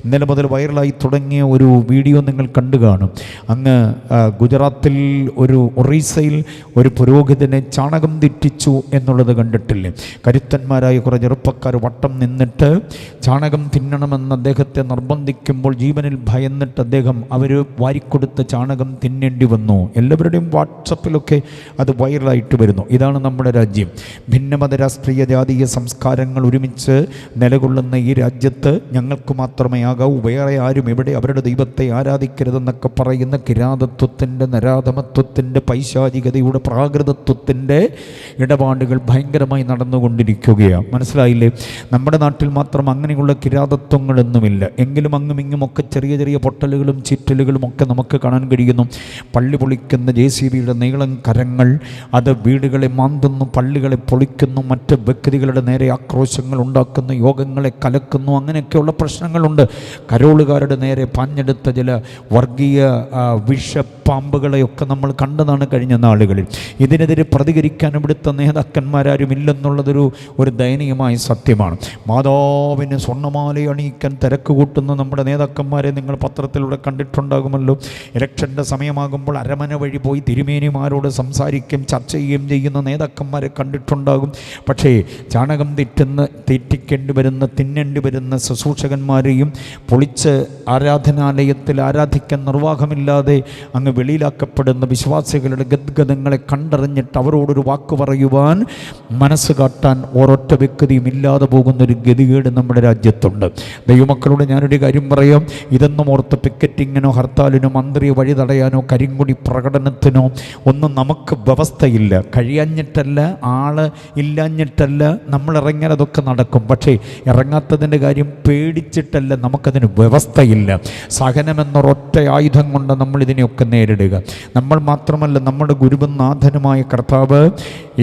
ഇന്നലെ മുതൽ വൈറലായി തുടങ്ങിയ ഒരു വീഡിയോ നിങ്ങൾ കണ്ടു കാണും. അങ്ങ് ഗുജറാത്തിൽ ഒറീസയിൽ ഒരു പുരോഹിതനെ ചാണകം തെറ്റിച്ചു എന്നുള്ളത് കണ്ടിട്ടില്ലേ? കരുത്തന്മാരായ കുറേ ചെറുപ്പക്കാർ വട്ടം നിന്നിട്ട് ചാണകം തിന്നണമെന്ന് അദ്ദേഹത്തെ നിർബന്ധിക്കുമ്പോൾ ജീവനിൽ ഭയന്നിട്ട് അദ്ദേഹം അവർ വാരിക്കൊടുത്ത ചാണകം തിന്നേണ്ടി വന്നു. എല്ലാവരുടെയും വാട്സപ്പിലൊക്കെ അത് വൈറലായിട്ട് വരുന്നു. ഇതാണ് നമ്മുടെ രാജ്യം. ഭിന്നമത രാഷ്ട്രീയ ജാതീയ സംസ്കാരങ്ങൾ ഒരുമിച്ച് നിലകൊള്ളുന്ന ഈ രാജ്യത്ത് ഞങ്ങൾക്ക് മാത്രമേ ആകാവൂ, വേറെ ആരും ഇവിടെ അവരുടെ ദൈവത്തെ ആരാധിക്കരുതെന്നൊക്കെ പറയുന്ന കിരാതത്വത്തിൻ്റെ, നരാധമത്വത്തിൻ്റെ, പൈശാചികതയുടെ, പ്രാകൃതത്വത്തിൻ്റെ ഇടപാടുകൾ ഭയങ്കരമായി നടന്നുകൊണ്ടിരിക്കുകയാണ്. മനസ്സിലായില്ലേ? നമ്മുടെ നാട്ടിൽ മാത്രം അങ്ങനെയുള്ള കിരാതത്വങ്ങളൊന്നുമില്ല. എങ്കിലും അങ്ങും ഇങ്ങുമൊക്കെ ചെറിയ ചെറിയ പൊട്ടലുകളും ചീറ്റലുകളും ഒക്കെ നമുക്ക് കാണാൻ കഴിയുന്നു. പള്ളി പൊളിക്കുന്ന JCBയുടെ നീളം കരങ്ങൾ അത് വീടുകളെ മാന്തുന്നു, പള്ളികളെ പൊളിക്കുന്നു, മറ്റ് വ്യക്തികളുടെ നേരെ ആക്രോശങ്ങൾ ഉണ്ടാക്കുന്നു, യോഗങ്ങളെ കലക്കുന്നു. അങ്ങനെയൊക്കെയുള്ള പ്രശ്നങ്ങളുണ്ട്. കരോളുകാരുടെ നേരെ പാഞ്ഞെടുത്ത ചില വർഗീയ വിഷപ്പാമ്പുകളെയൊക്കെ നമ്മൾ കണ്ടതാണ് കഴിഞ്ഞ നാളുകളിൽ. ഇതിനെതിരെ പ്രതികരിക്കാൻ ഇവിടുത്തെ നേതാക്കന്മാരാരും ഇല്ലെന്നുള്ളതൊരു ദയനീയമായ സത്യമാണ്. മാതാവിന് സ്വർണ്ണമാല അണിയിക്കാൻ തിരക്ക് കൂട്ടുന്ന നമ്മുടെ നേതാക്കന്മാരെ നിങ്ങൾ പത്രത്തിലൂടെ കണ്ടിട്ടുണ്ടാകുമല്ലോ. ഇലക്ഷൻ്റെ സമയമാകുമ്പോൾ അരമന വഴി പോയി തിരുമേനിമാരോട് സംസാരിക്കുകയും ചർച്ച ചെയ്യുകയും ചെയ്യുന്ന നേതാക്കന്മാരെ കണ്ടിട്ടുണ്ടാകും. പക്ഷേ ചാണകം തെറ്റിക്കേണ്ടി വരുന്ന, തിന്നേണ്ടി വരുന്ന ശുശ്രൂഷകന്മാരെയും പൊളിച്ച് ആരാധനാലയത്തിൽ ആരാധിക്കാൻ നിർവാഹമില്ലാതെ അങ്ങ് വെളിയിലാക്കപ്പെടുന്ന വിശ്വാസികളുടെ ഗദ്ഗതങ്ങളെ കണ്ടറിഞ്ഞിട്ട് അവരോടൊരു വാക്ക് പറയുവാൻ മനസ്സ് കാട്ടാൻ ഒരൊറ്റ വ്യക്തിയും ഇല്ലാതെ പോകുന്നൊരു ഗതികേട് നമ്മുടെ രാജ്യത്തുണ്ട്. ദൈവമക്കളോട് ഞാനൊരു കാര്യം പറയാം. ഇതൊന്നും ഓർത്ത് പിക്കറ്റിങ്ങിനോ ഹർത്താലിനോ മന്ത്രിയെ വഴി തടയാനോ കരിങ്കൊടി പ്രകടനത്തിനോ ഒന്നും നമുക്ക് വ്യവസ്ഥയില്ല. കഴിയാഞ്ഞിട്ടല്ല, ആള് ഇല്ലാഞ്ഞിട്ടല്ല, നമ്മൾ ഇറങ്ങിയാൽ അതൊക്കെ നടക്കും. പക്ഷേ ഇറങ്ങാത്തതിൻ്റെ കാര്യം പേടിച്ചിട്ടല്ല, നമുക്കതിന് വ്യവസ്ഥയില്ല. സഹനമെന്നൊരൊറ്റ ആയുധം കൊണ്ട് നമ്മൾ ഇതിനെയൊക്കെ നേരിടുക. നമ്മൾ മാത്രമല്ല, നമ്മുടെ ഗുരുനാഥനുമായ കർത്താവ്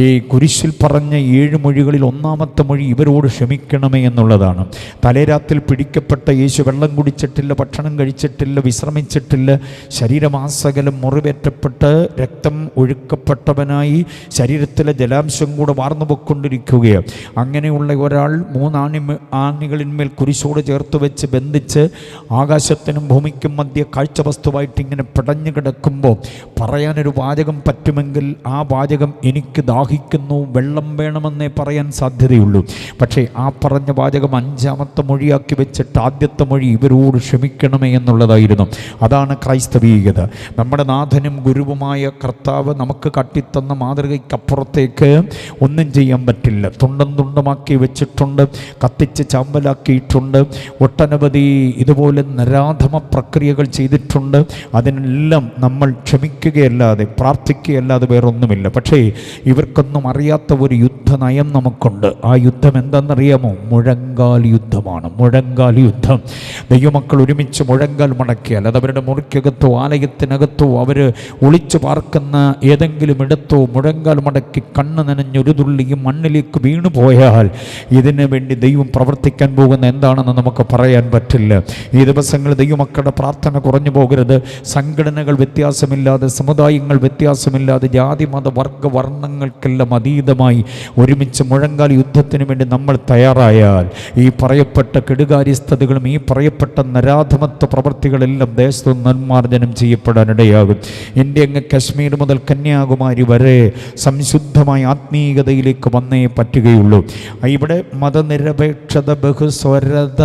ഈ കുരിശിൽ പറഞ്ഞ 7 മൊഴികളിൽ ഒന്നാമത്തെ മൊഴി ഇവരോട് ക്ഷമിക്കണമേ എന്നുള്ളതാണ്. തലേരാത്തിൽ പിടിക്കപ്പെട്ട യേശു വെള്ളം കുടിച്ചിട്ടില്ല, ഭക്ഷണം കഴിച്ചിട്ടില്ല, വിശ്രമിച്ചിട്ടില്ല. ശരീരമാസകലം മുറിവേറ്റപ്പെട്ട് രക്തം ഒഴുക്കപ്പെട്ടവനായി ശരീരത്തിലെ ജലാംശം കൂടെ വാർന്നു പൊയ്ക്കൊണ്ടിരിക്കുകയാണ്. അങ്ങനെയുള്ള ഒരാൾ 3 ആണികളിന്മേൽ കുരിശോട് ചേർത്ത് വെച്ച് ബന്ധിച്ച് ആകാശത്തിനും ഭൂമിക്കും മധ്യ കാഴ്ചവസ്തുവായിട്ട് ഇങ്ങനെ പിടഞ്ഞു കിടക്കുമ്പോൾ പറയാനൊരു വാചകം പറ്റുമെങ്കിൽ ആ വാചകം എനിക്ക് ദാഹിക്കുന്നു, വെള്ളം വേണമെന്നേ പറയാൻ സാധ്യതയുള്ളൂ. പക്ഷേ ആ പറഞ്ഞ വാചകം 5ാമത്തെ മൊഴിയാക്കി വെച്ചിട്ട് ആദ്യത്തെ മൊഴി ഇവരോട് ക്ഷമിക്കണമേ എന്നുള്ളതായിരുന്നു. അതാണ് ക്രൈസ്തവീയത. നമ്മുടെ നാഥനും ഗുരുവുമായ കർത്താവ് നമുക്ക് കാട്ടിത്തന്ന മാതൃകയ്ക്കപ്പുറത്തേക്ക് ഒന്നും ചെയ്യാൻ പറ്റില്ല. തുണ്ടം തുണ്ടമാക്കി വെച്ചിട്ടുണ്ട്, കത്തിച്ച് ചാമ്പലാക്കിയിട്ടുണ്ട്, ഒട്ടനവധി ഇതുപോലെ നരാധമ പ്രക്രിയകൾ ചെയ്തിട്ടുണ്ട്. അതിനെല്ലാം നമ്മൾ ക്ഷമിക്കുകയല്ലാതെ പ്രാർത്ഥിക്കുകയല്ലാതെ വേറൊന്നുമില്ല. പക്ഷേ ഇവർക്കൊന്നും അറിയാത്ത ഒരു യുദ്ധനയം നമുക്കുണ്ട്. ആ യുദ്ധം എന്തെന്നറിയാമോ? മുഴങ്കാൽ യുദ്ധമാണ്. മുഴങ്കാൽ യുദ്ധം. ദൈവമക്കൾ ഒരുമിച്ച് മുഴങ്കാൽ മടക്കിയാൽ, അത് അവരുടെ മുറിക്കകത്തോ ആലയത്തിനകത്തോ അവർ ഒളിച്ചു പാർക്കുന്ന ഏതെങ്കിലും ഇടത്തോ മുഴങ്കാൽ മടക്കി കണ്ണ് നനഞ്ഞൊരു തുള്ളിയും മണ്ണിലേക്ക് വീണു പോയാൽ ഇതിനു വേണ്ടി ദൈവം പ്രവർത്തിക്കാൻ പോകുന്ന എന്താണെന്ന് നമുക്ക് പറയാൻ പറ്റില്ല. ഈ ദിവസങ്ങളിൽ ദൈവമക്കളുടെ പ്രാർത്ഥന കുറഞ്ഞു പോകരുത്. സംഘടനകൾ വ്യത്യാസമില്ലാതെ, സമുദായങ്ങൾ വ്യത്യാസമില്ലാതെ, ജാതി മത വർഗ വർണ്ണങ്ങൾക്കെല്ലാം അതീതമായി ഒരുമിച്ച് മുഴങ്കാൽ യുദ്ധത്തിന് വേണ്ടി നമ്മൾ തയ്യാറായാൽ ഈ പറയപ്പെട്ട കെടുകാര്യസ്ഥതകളും ഈ പറയപ്പെട്ട നരാധമത്വ പ്രവൃത്തികളെല്ലാം ദേശത്ത് നിർമ്മാർജ്ജനം ചെയ്യപ്പെടാനിടയാകും. ഇന്ത്യ അങ്ങ് കശ്മീർ മുതൽ കന്യാകുമാരി വരെ സംശുദ്ധമായ ആത്മീയതയിലേക്ക് വന്നേ പറ്റുകയുള്ളൂ. ഇവിടെ മതനിരപേക്ഷത, ബഹുസ്വരത,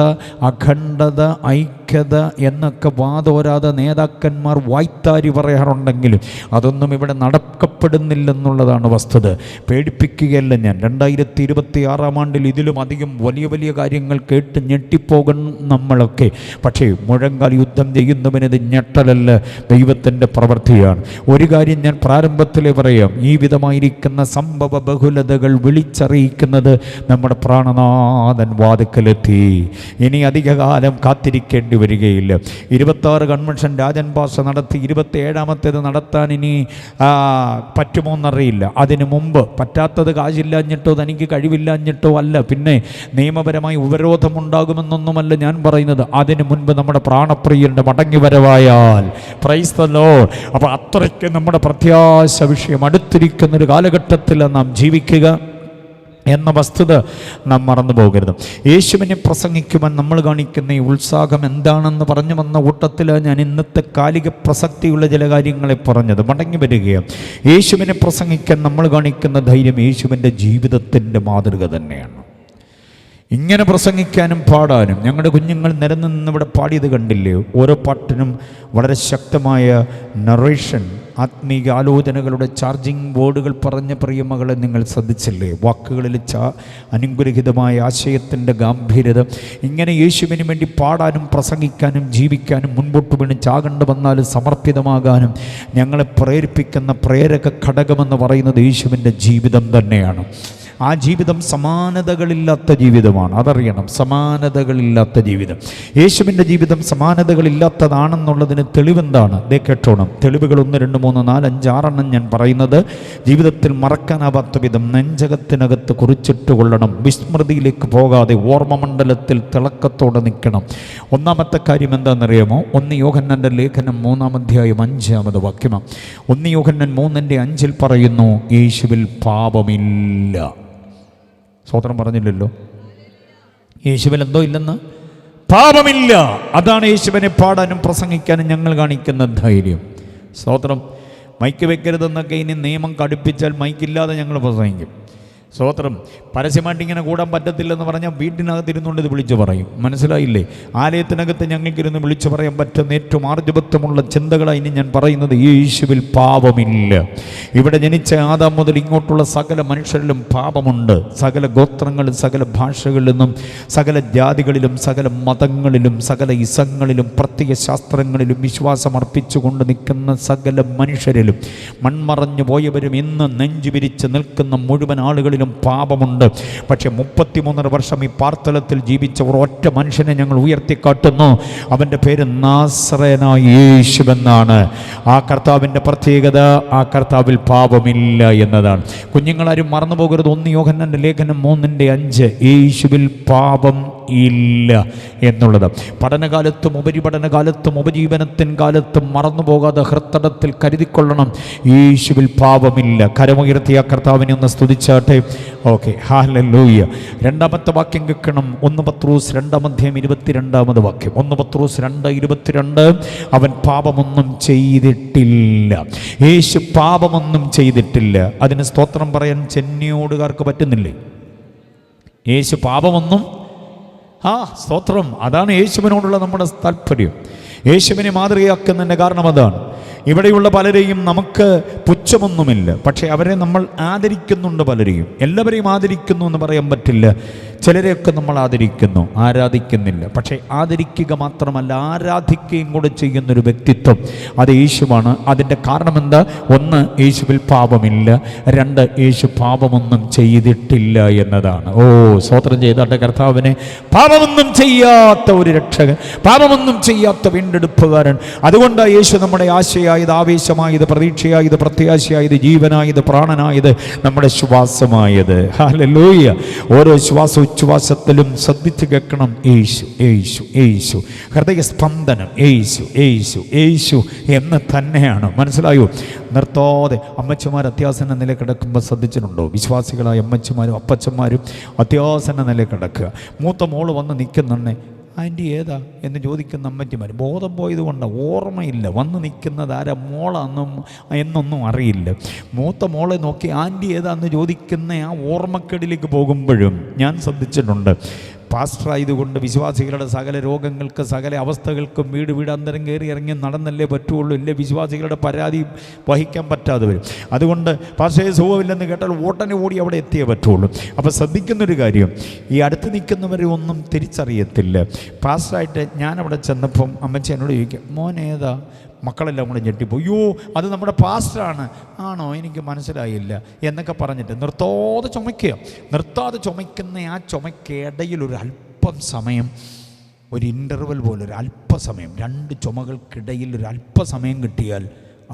അഖണ്ഡത, ഐക്യത എന്നൊക്കെ വാതോരാതെ നേതാക്കന്മാർ വായ്ത്താരി പറയാറുണ്ടെങ്കിലും അതൊന്നും ഇവിടെ നടക്കപ്പെടുന്നില്ലെന്നുള്ളതാണ് വസ്തുത. പേടിപ്പിക്കുകയല്ല ഞാൻ. 2026 ഇതിലും അധികം വലിയ വലിയ കാര്യങ്ങൾ കേട്ട് ഞെട്ടിപ്പോകും നമ്മളൊക്കെ. പക്ഷേ മുഴങ്കാൽ യുദ്ധം ചെയ്യുന്നവനത് ഞെട്ടലല്ല, ദൈവത്തിൻ്റെ പ്രവൃത്തിയാണ്. ഒരു കാര്യം ഞാൻ പ്രാരംഭത്തിലേ പറയാം. ഈ വിധമായിരിക്കുന്ന സംഭവ ബഹുലതകൾ വിളിച്ചറിയിക്കുന്നത് നമ്മുടെ പ്രാണനാഥൻ വാതിക്കലെത്തി. ഇനി അധികകാലം കാത്തിരിക്കേണ്ടി വരികയില്ല. 26 കൺവെൻഷൻ രാജൻ ഭാഷ നടത്തി, 27ാമത്തേത് നടത്താൻ ഇനി പറ്റുമോയെന്നറിയില്ല. അതിനു മുമ്പ് പറ്റാത്തത് കാശില്ലാഞ്ഞിട്ടോ തനിക്ക് കഴിവില്ലാഞ്ഞിട്ടോ അല്ല, പിന്നെ നിയമപരമായി ഉപരോധമുണ്ടാകുമെന്നൊന്നുമല്ല ഞാൻ പറയുന്നത്. അതിനു മുൻപ് നമ്മുടെ പ്രാണപ്രിയന്റെ മടങ്ങി വരവായാൽ, പ്രൈസ് ദി ലോർഡ്. അപ്പോൾ അത്രയ്ക്ക് നമ്മുടെ പ്രത്യാശ വിഷയം അടുത്തിരിക്കുന്നൊരു കാലഘട്ടത്തിൽ നാം ജീവിക്കുക. എന്ന വസ്തുത നാം മറന്നു പോകരുത്. യേശുവിനെ പ്രസംഗിക്കുവാൻ നമ്മൾ കാണിക്കുന്ന ഈ ഉത്സാഹം എന്താണെന്ന് പറഞ്ഞു വന്ന കൂട്ടത്തിൽ ഞാൻ ഇന്നത്തെ കാലിക പ്രസക്തിയുള്ള ചില കാര്യങ്ങളെ പറഞ്ഞത് മടങ്ങി വരികയാണ്. യേശുവിനെ പ്രസംഗിക്കാൻ നമ്മൾ കാണിക്കുന്ന ധൈര്യം യേശുവിൻ്റെ ജീവിതത്തിൻ്റെ മാതൃക തന്നെയാണ്. ഇങ്ങനെ പ്രസംഗിക്കാനും പാടാനും ഞങ്ങളുടെ കുഞ്ഞുങ്ങൾ നിരന്ന് നിന്നിവിടെ പാടിയത് കണ്ടില്ലേ? ഓരോ പാട്ടിനും വളരെ ശക്തമായ നറേഷൻ, ആത്മീക ആലോചനകളുടെ ചാർജിങ് ബോർഡുകൾ പറഞ്ഞ പ്രിയമകളെ നിങ്ങൾ ശ്രദ്ധിച്ചില്ലേ? വാക്കുകളിൽ അനുഗ്രഹിതമായ ആശയത്തിൻ്റെ ഗാംഭീര്യത. ഇങ്ങനെ യേശുവിന് വേണ്ടി പാടാനും പ്രസംഗിക്കാനും ജീവിക്കാനും മുൻപോട്ട് വീണ് ചാകണ്ട് വന്നാലും സമർപ്പിതമാകാനും ഞങ്ങളെ പ്രേരിപ്പിക്കുന്ന പ്രേരക ഘടകമെന്ന് പറയുന്നത് യേശുവിൻ്റെ ജീവിതം തന്നെയാണ്. ആ ജീവിതം സമാനതകളില്ലാത്ത ജീവിതമാണ്, അതറിയണം. സമാനതകളില്ലാത്ത ജീവിതം. യേശുവിൻ്റെ ജീവിതം സമാനതകളില്ലാത്തതാണെന്നുള്ളതിന് തെളിവെന്താണ്? കേട്ടോണം. തെളിവുകൾ 1, 2, 3, 4, 5, 6 ഞാൻ പറയുന്നത് ജീവിതത്തിൽ മറക്കാനാവാത്ത വിധം നെഞ്ചകത്തിനകത്ത് കുറിച്ചിട്ട് കൊള്ളണം. വിസ്മൃതിയിലേക്ക് പോകാതെ ഓർമ്മമണ്ഡലത്തിൽ തിളക്കത്തോടെ നിൽക്കണം. ഒന്നാമത്തെ കാര്യം എന്താണെന്നറിയാമോ? 1 യോഹന്നാൻ്റെ ലേഖനം 3-ാം അധ്യായം 5-ാമത് വാക്യമാണ്. 1 യോഹന്നാൻ 3:5 പറയുന്നു, യേശുവിൽ പാപമില്ല. സ്വതന്ത്രം പറഞ്ഞില്ലല്ലോ. യേശുവിൽ എന്തോ ഇല്ലെന്ന്? പാപമില്ല. അതാണ് യേശുവിനെ പാടാനും പ്രസംഗിക്കാനും ഞങ്ങൾ കാണിക്കുന്ന ധൈര്യം. സ്വതന്ത്രം. മൈക്ക് വെക്കരുതെന്നൊക്കെ ഇനി നിയമം കടുപ്പിച്ചാൽ മൈക്കില്ലാതെ ഞങ്ങൾ പ്രസംഗിക്കും. സ്തോത്രം. പരസ്യമായിട്ട് ഇങ്ങനെ കൂടാൻ പറ്റത്തില്ലെന്ന് പറഞ്ഞാൽ വീട്ടിനകത്തിരുന്നുകൊണ്ട് ഇത് വിളിച്ചു പറയും. മനസ്സിലായില്ലേ? ആലയത്തിനകത്ത് ഞങ്ങൾക്കിരുന്ന് വിളിച്ചു പറയാൻ പറ്റുന്ന ഏറ്റവും ആർജവത്വമുള്ള ചിന്തകളായി ഇനി ഞാൻ പറയുന്നത്, യേശുവിൽ പാപമില്ല. ഇവിടെ ജനിച്ച ആദാം മുതൽ ഇങ്ങോട്ടുള്ള സകല മനുഷ്യരിലും പാപമുണ്ട്. സകല ഗോത്രങ്ങളിലും സകല ഭാഷകളിൽ നിന്നും സകല ജാതികളിലും സകല മതങ്ങളിലും സകല ഇസങ്ങളിലും പ്രത്യയ ശാസ്ത്രങ്ങളിലും വിശ്വാസം അർപ്പിച്ചുകൊണ്ട് നിൽക്കുന്ന സകല മനുഷ്യരിലും മൺമറഞ്ഞു പോയവരും ഇന്ന് നെഞ്ചു വിരിച്ച് നിൽക്കുന്ന മുഴുവൻ ആളുകളിലും പാപമുണ്ട്. പക്ഷെ 33 വർഷം ഈ പാർത്തലത്തിൽ ജീവിച്ച ഒരൊറ്റ മനുഷ്യനെ ഞങ്ങൾ ഉയർത്തിക്കാട്ടുന്നു. അവൻ്റെ പേര് നാസറേനായ യേശുവെന്നാണ്. ആ കർത്താവിൻ്റെ പ്രത്യേകത, ആ കർത്താവിൽ പാപമില്ല എന്നതാണ്. കുഞ്ഞുങ്ങളാരും മറന്നു പോകരുത്. 1 യോഹന്നാൻ്റെ ലേഖനം 3:5 യേശുവിൽ പാപം ഇല്ല എന്നുള്ളത്. പഠനകാലത്തും ഉപരിപഠനകാലത്തും ഉപജീവനത്തിൻ കാലത്തും മറന്നു പോകാതെ ഹൃത്തടത്തിൽ കരുതിക്കൊള്ളണം, യേശുവിൽ പാപമില്ല. കരമുയർത്തിയ കർത്താവിനെ ഒന്ന് സ്തുതിച്ചാട്ടെ. Okay, hallelujah. 2-ാമത്തെ വാക്യം കേൾക്കണം. 1 പത്രോസ് 2:22 വാക്യം. 1 പത്രോസ് 2:22. അവൻ പാപമൊന്നും ചെയ്തിട്ടില്ല. യേശു പാപമൊന്നും ചെയ്തിട്ടില്ല. അതിന് സ്തോത്രം പറയാൻ ചെന്നിയോടുകാർക്ക് പറ്റുന്നില്ലേ? യേശു പാപമൊന്നും സ്തോത്രം. അതാണ് യേശുവിനോടുള്ള നമ്മുടെ താല്പര്യം. യേശുവിനെ മാതൃകയാക്കുന്നതിൻ്റെ കാരണം അതാണ്. ഇവിടെയുള്ള പലരെയും നമുക്ക് പുച്ഛമൊന്നുമില്ല, പക്ഷേ അവരെ നമ്മൾ ആദരിക്കുന്നുണ്ട്. പലരെയും, എല്ലാവരെയും ആദരിക്കുന്നു എന്ന് പറയാൻ പറ്റില്ല. ചിലരെയൊക്കെ നമ്മൾ ആദരിക്കുന്നു, ആരാധിക്കുന്നില്ല. പക്ഷേ ആദരിക്കുക മാത്രമല്ല, ആരാധിക്കുകയും കൂടെ ചെയ്യുന്നൊരു വ്യക്തിത്വം അത് യേശുവാണ്. അതിൻ്റെ കാരണം എന്താ? 1, യേശുവിൽ പാപമില്ല. 2, യേശു പാപമൊന്നും ചെയ്തിട്ടില്ല എന്നതാണ്. ഓ, സ്തോത്രം ചെയ്താട്ടെ കർത്താവിനെ. പാപമൊന്നും ചെയ്യാത്ത ഒരു രക്ഷകൻ, പാപമൊന്നും ചെയ്യാത്ത വീണ്ടെടുപ്പുകാരൻ. അതുകൊണ്ടാണ് യേശു നമ്മുടെ ആശയായത്, ആവേശമായത്, പ്രതീക്ഷയായത്, പ്രത്യാശയായത്, ജീവനായത്, പ്രാണനായത്, നമ്മുടെ ശ്വാസമായത്. ഹല്ലേലൂയ. ഓരോ ഉച്ഛ്വാസത്തിലും ശ്രദ്ധിച്ച് കേൾക്കണം, യേശു യേശു യേശു. ഹൃദയസ്പന്ദനം യേശു യേശു യേശു എന്ന് തന്നെയാണ്. മനസ്സിലായോ? നിർത്താതെ അമ്മച്ചിമാർ അത്യാസന്ന നില കിടക്കുമ്പോൾ ശ്രദ്ധിച്ചിട്ടുണ്ടോ? വിശ്വാസികളായ അമ്മച്ചിമാരും അപ്പച്ചന്മാരും അത്യാസന്ന നില കിടക്കുക. മൂത്ത മോള് വന്ന് നിൽക്കുന്നുണ്ടേ, ആൻറ്റി ഏതാ എന്ന് ചോദിക്കുന്ന അമ്മച്ചിമാർ. ബോധം പോയത് കൊണ്ടാണ്, ഓർമ്മയില്ല. വന്ന് നിൽക്കുന്നത് ആരാ, മോളാന്നും എന്നൊന്നും അറിയില്ല. മൂത്ത മോളെ നോക്കി ആൻറ്റി ഏതാന്ന് ചോദിക്കുന്ന ആ ഓർമ്മക്കേടിലേക്ക് പോകുമ്പോഴും ഞാൻ ശ്രദ്ധിച്ചിട്ടുണ്ട്. പാസ്റ്ററായതുകൊണ്ട് വിശ്വാസികളുടെ സകല രോഗങ്ങൾക്ക് സകല അവസ്ഥകൾക്കും വീടാന്തരം കയറി ഇറങ്ങി നടന്നല്ലേ പറ്റുള്ളൂ. ഇല്ലേ വിശ്വാസികളുടെ പരാതി വഹിക്കാൻ പറ്റാതെ വരും. അതുകൊണ്ട് പാസ്റ്ററെ സുഖമില്ലെന്ന് കേട്ടാൽ ഓട്ടനെ ഓടി അവിടെ എത്തിയേ പറ്റുള്ളൂ. അപ്പോൾ ശ്രദ്ധിക്കുന്നൊരു കാര്യം, ഈ അടുത്ത് നിൽക്കുന്നവരെ ഒന്നും തിരിച്ചറിയത്തില്ല. പാസ്റ്ററായിട്ട് ഞാനവിടെ ചെന്നപ്പം അമ്മച്ചി എന്നോട് ചോദിക്കും, മോൻ ഏതാ? മക്കളെല്ലാം കൂടെ ഞെട്ടിപ്പോയി. അയ്യോ, അത് നമ്മുടെ പാസ്റ്ററാണ്. ആണോ? എനിക്ക് മനസ്സിലായില്ല എന്നൊക്കെ പറഞ്ഞിട്ട് നിർത്താതെ ചുമയ്ക്കുക. നിർത്താതെ ചുമയ്ക്കുന്ന ആ ചുമയ്ക്കിടയിൽ ഒരു അല്പം സമയം, ഒരു ഇൻ്റർവെൽ പോലെ ഒരു അല്പസമയം, 2 ചുമകൾക്കിടയിൽ ഒരു അല്പസമയം കിട്ടിയാൽ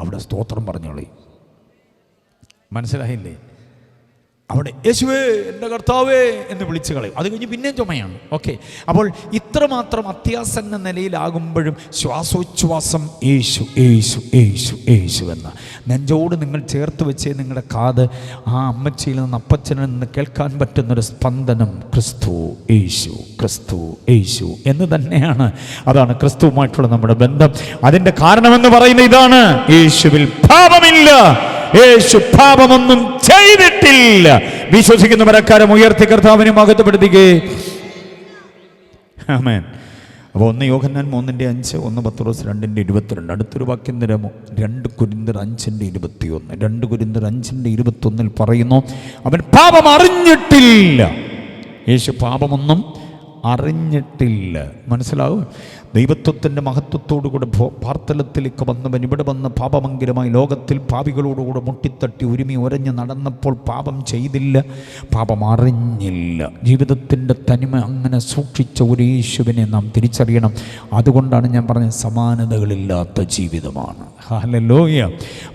അവിടെ സ്തോത്രം പറഞ്ഞോളി. മനസ്സിലായില്ലേ? അവിടെ യേശുവേ എൻ്റെ കർത്താവേ എന്ന് വിളിച്ചു കളയും. അത് കഴിഞ്ഞ് പിന്നെയും ചുമയാണ്. ഓക്കെ, അപ്പോൾ ഇത്രമാത്രം അത്യാസന്ന നിലയിലാകുമ്പോഴും ശ്വാസോച്ഛ്വാസം യേശു യേശു യേശു യേശു എന്ന നെഞ്ചോട് നിങ്ങൾ ചേർത്ത് വെച്ച് നിങ്ങളുടെ കാത് ആ അമ്മച്ചിയിൽ നിന്ന് അപ്പച്ചനിൽ നിന്ന് കേൾക്കാൻ പറ്റുന്നൊരു സ്പന്ദനം ക്രിസ്തു യേശു ക്രിസ്തു യേശു എന്ന് തന്നെയാണ്. അതാണ് ക്രിസ്തുവുമായിട്ടുള്ള നമ്മുടെ ബന്ധം. അതിൻ്റെ കാരണമെന്ന് പറയുന്നത് ഇതാണ്: യേശുവിൽ പാപമില്ല, യേശു പാപമൊന്നും ചെയ്തിട്ടില്ല. വിശ്വസിക്കുന്നവരക്കാരം ഉയർത്തി കർത്താവിനെ മഹത്വപ്പെടുത്തുകേ. ആമേൻ. അപ്പോൾ 1 യോഹന്നാൻ 3:5, 1 പത്രോസ് 2:22. അടുത്തൊരു വാക്യം തരാമോ? 2 കൊരിന്ത്യർ 5:21. 2 കൊരിന്ത്യർ 5:21 പറയുന്നു, അവൻ പാപം അറിഞ്ഞിട്ടില്ല. യേശു പാപമൊന്നും അറിഞ്ഞിട്ടില്ല. മനസ്സിലാവും? ദൈവത്വത്തിൻ്റെ മഹത്വത്തോടുകൂടെ പാർത്തലത്തിലേക്ക് വന്നവൻ ഇവിടെ വന്ന് പാപമംഗലമായി ലോകത്തിൽ പാപികളോടുകൂടെ മുട്ടിത്തട്ടി ഒരുമി ഉരഞ്ഞ് നടന്നപ്പോൾ പാപം ചെയ്തില്ല, പാപം അറിഞ്ഞില്ല. ജീവിതത്തിൻ്റെ തനിമ അങ്ങനെ സൂക്ഷിച്ച ഒരു യേശുവിനെ നാം തിരിച്ചറിയണം. അതുകൊണ്ടാണ് ഞാൻ പറഞ്ഞത് സമാനതകളില്ലാത്ത ജീവിതമാണ്. ഹല്ലേലൂയ.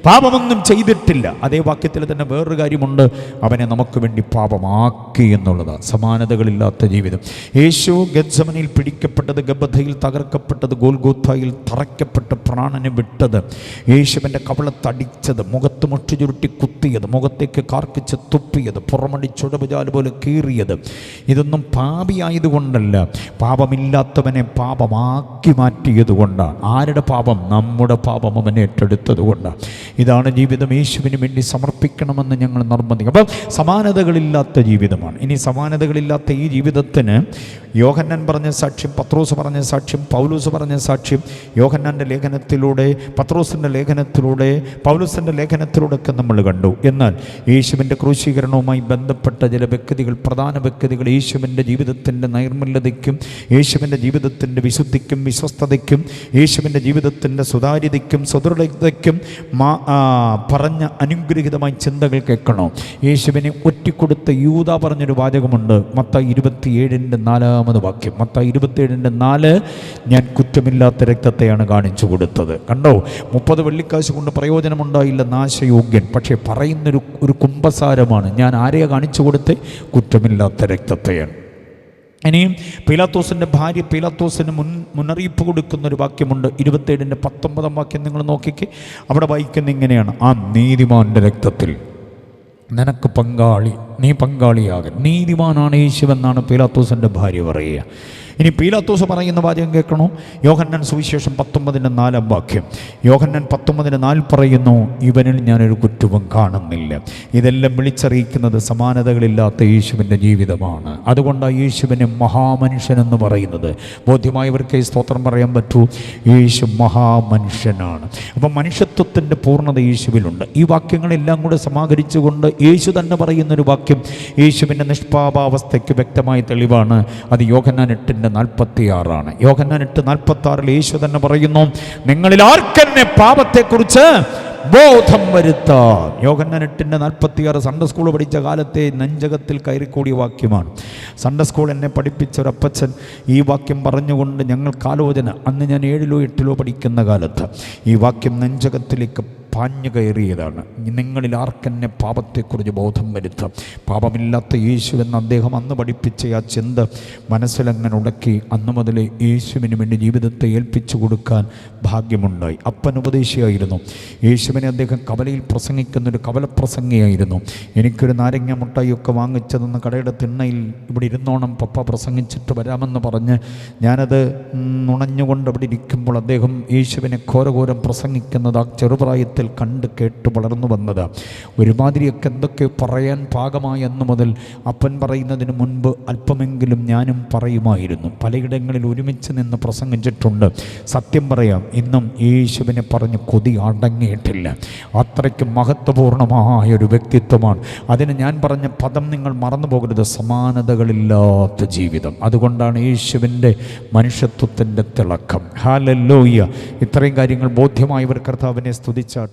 പാപമൊന്നും ചെയ്തിട്ടില്ല. അതേ വാക്യത്തിൽ തന്നെ വേറൊരു കാര്യമുണ്ട്: അവനെ നമുക്ക് വേണ്ടി പാപമാക്കി എന്നുള്ളതാണ്. സമാനതകളില്ലാത്ത ജീവിതം. യേശു ഗെത്സമനിൽ പിടിക്കപ്പെട്ടത്, ഗബഥയിൽ തകർക്കപ്പെട്ടത്, ഗോൽഗോഥായിൽ തറയ്ക്കപ്പെട്ട് പ്രാണനെ വിട്ടത്, യേശുവിൻ്റെ കവളത്തടിച്ചത്, മുഖത്ത് മുട്ടി ചുരുട്ടി കുത്തിയത്, മുഖത്തേക്ക് കാർക്കിച്ച് തുപ്പിയത്, പുറമടിച്ചുടവുചാല് പോലെ കീറിയത്, ഇതൊന്നും പാപിയായതുകൊണ്ടല്ല, പാപമില്ലാത്തവനെ പാപമാക്കി മാറ്റിയത് കൊണ്ടാണ്. ആരുടെ പാപം? നമ്മുടെ പാപം അവനെ ഏറ്റെടുത്തത് കൊണ്ടാണ്. ഇതാണ് ജീവിതം. യേശുവിന് വേണ്ടി സമർപ്പിക്കണമെന്ന് ഞങ്ങൾ നിർബന്ധിക്കും. അപ്പം സമാനതകളില്ലാത്ത ജീവിതമാണ്. ഇനി സമാനതകളില്ലാത്ത ഈ ജീവിതത്തിന് യോഹന്നാൻ പറഞ്ഞ സാക്ഷ്യം, പത്രോസ് പറഞ്ഞ സാക്ഷ്യം, പൗലോസ് പറഞ്ഞ സാക്ഷ്യം, യോഹന്നാൻ്റെ ലേഖനത്തിലൂടെ, പത്രോസിൻ്റെ ലേഖനത്തിലൂടെ, പൗലോസിൻ്റെ ലേഖനത്തിലൂടെയൊക്കെ നമ്മൾ കണ്ടു. എന്നാൽ യേശുവിൻ്റെ ക്രൂശീകരണവുമായി ബന്ധപ്പെട്ട ചില വ്യക്തികൾ, പ്രധാന വ്യക്തികൾ, യേശുവിൻ്റെ ജീവിതത്തിൻ്റെ നൈർമല്യതയ്ക്കും യേശുവിൻ്റെ ജീവിതത്തിൻ്റെ വിശുദ്ധിക്കും വിശ്വസ്തതയ്ക്കും യേശുവിൻ്റെ ജീവിതത്തിൻ്റെ സുതാര്യതയ്ക്കും സുദൃഢതയ്ക്കും പറഞ്ഞ അനുഗ്രഹീതമായ ചിന്തകൾ കേൾക്കണോ? യേശുവിനെ ഒറ്റിക്കൊടുത്ത യൂദ പറഞ്ഞൊരു വാചകമുണ്ട്. മത്തായി 27:4 വാക്യം. മത്തായി 27:4, ഞാൻ കുറ്റമില്ലാത്ത രക്തത്തെയാണ് കാണിച്ചു കൊടുത്തത്. കണ്ടോ? 30 വെള്ളിക്കാശ് കൊണ്ട് പ്രയോജനമുണ്ടായില്ല, നാശയോഗ്യൻ. പക്ഷേ പറയുന്നൊരു കുമ്പസാരമാണ്. ഞാൻ ആരെയാ കാണിച്ചു കൊടുത്തേ? കുറ്റമില്ലാത്ത രക്തത്തെയാണ്. ഇനിയും പീലാത്തോസിൻ്റെ ഭാര്യ പീലാത്തോസിന് മുന്നറിയിപ്പ് കൊടുക്കുന്നൊരു വാക്യമുണ്ട്. 27:19 വാക്യം നിങ്ങൾ നോക്കിക്കേ. അവിടെ വായിക്കുന്ന ഇങ്ങനെയാണ്: ആ നീതിമാൻ്റെ രക്തത്തിൽ നിനക്ക് പങ്കാളി, നീ പങ്കാളിയാകൻ. നീതിമാനാണ് യേശുവെന്നാണ് പീലാത്തോസിൻ്റെ ഭാര്യ പറയുക. ഇനി പീലാത്തോസ് പറയുന്ന വാചകം കേൾക്കണോ? യോഹന്നാൻ സുവിശേഷം 19:4 വാക്യം. യോഹന്നാൻ 19:4 പറയുന്നു, ഇവനിൽ ഞാനൊരു കുറ്റവും കാണുന്നില്ല. ഇതെല്ലാം വിളിച്ചറിയിക്കുന്നത് സമാനതകളില്ലാത്ത യേശുവിൻ്റെ ജീവിതമാണ്. അതുകൊണ്ടാണ് യേശുവിനെ മഹാമനുഷ്യനെന്ന് പറയുന്നത്. ബോധ്യമായവർക്ക് സ്തോത്രം പറയാൻ പറ്റൂ. യേശു മഹാമനുഷ്യനാണ്. അപ്പം മനുഷ്യത്വത്തിൻ്റെ പൂർണ്ണത യേശുവിലുണ്ട്. ഈ വാക്യങ്ങളെല്ലാം കൂടെ സമാഹരിച്ചുകൊണ്ട് യേശു തന്നെ പറയുന്നൊരു വാക്യം യേശുവിൻ്റെ നിഷ്പാപാവസ്ഥയ്ക്ക് വ്യക്തമായ തെളിവാണ്. അത് യോഹന്നാൻ 8:46. യോഹന്നാൻ 8:46 യേശു തന്നെ പറയുന്നു, നിങ്ങളിൽ ആർക്കെന്നെ പാപത്തെക്കുറിച്ച് ബോധം വരുത്താം. യോഹന്നാൻ 8:46 സൺഡേ സ്കൂൾ പഠിച്ച കാലത്തെ നെഞ്ചകത്തിൽ കയറിക്കൂടിയ വാക്യമാണ്. സൺഡേ സ്കൂൾ എന്നെ പഠിപ്പിച്ച ഒരപ്പച്ചൻ ഈ വാക്യം പറഞ്ഞുകൊണ്ട് ഞങ്ങൾക്ക് ആലോചന, അന്ന് ഞാൻ 7ലോ 8ലോ പഠിക്കുന്ന കാലത്ത് ഈ വാക്യം നെഞ്ചകത്തിലേക്ക് പാഞ്ഞു കയറിയതാണ്. നിങ്ങളിൽ ആർക്കെന്നെ പാപത്തെക്കുറിച്ച് ബോധം വരുത്താം. പാപമില്ലാത്ത യേശു എന്ന് അദ്ദേഹം അന്ന് പഠിപ്പിച്ച ആ ചിന്ത മനസ്സിലങ്ങനെ ഉടക്കി അന്ന് മുതൽ യേശുവിന് വേണ്ടി ജീവിതത്തെ ഏൽപ്പിച്ചു കൊടുക്കാൻ ഭാഗ്യമുണ്ടായി. അപ്പൻ ഉപദേശിയായിരുന്നു. യേശുവിനെ അദ്ദേഹം കവലയിൽ പ്രസംഗിക്കുന്നൊരു കവലപ്രസംഗിയായിരുന്നു. എനിക്കൊരു നാരങ്ങ മുട്ടായിയൊക്കെ വാങ്ങിച്ചതെന്ന് കടയുടെ തിണ്ണയിൽ ഇവിടെ ഇരുന്നോണം പപ്പ പ്രസംഗിച്ചിട്ട് വരാമെന്ന് പറഞ്ഞ് ഞാനത് നുണഞ്ഞുകൊണ്ട് അവിടെ ഇരിക്കുമ്പോൾ അദ്ദേഹം യേശുവിനെ ഘോരഘോരം പ്രസംഗിക്കുന്നത് ആ ചെറുപ്രായത്തിൽ കണ്ട് കേട്ട് വളർന്നു വന്നത്. ഒരുമാതിരിയൊക്കെ എന്തൊക്കെ പറയാൻ പാകമായി അന്നു മുതൽ അപ്പൻ പറയുന്നതിന് മുൻപ് അല്പമെങ്കിലും ഞാനും പറയുമായിരുന്നു. പലയിടങ്ങളിൽ ഒരുമിച്ച് നിന്ന് പ്രസംഗിച്ചിട്ടുണ്ട്. സത്യം പറയാം, ഇന്നും യേശുവിനെ പറഞ്ഞ് കൊതി അടങ്ങിയിട്ടില്ല. അത്രയ്ക്ക് മഹത്വപൂർണമായൊരു വ്യക്തിത്വമാണ്. അതിന് ഞാൻ പറഞ്ഞ പദം നിങ്ങൾ മറന്നു പോകരുത്: സമാനതകളില്ലാത്ത ജീവിതം. അതുകൊണ്ടാണ് യേശുവിൻ്റെ മനുഷ്യത്വത്തിൻ്റെ തിളക്കം. ഹല്ലേലൂയ. ഇത്രയും കാര്യങ്ങൾ ബോധ്യമായവർ കർത്താവിനെ സ്തുതിച്ചാട്ടെ.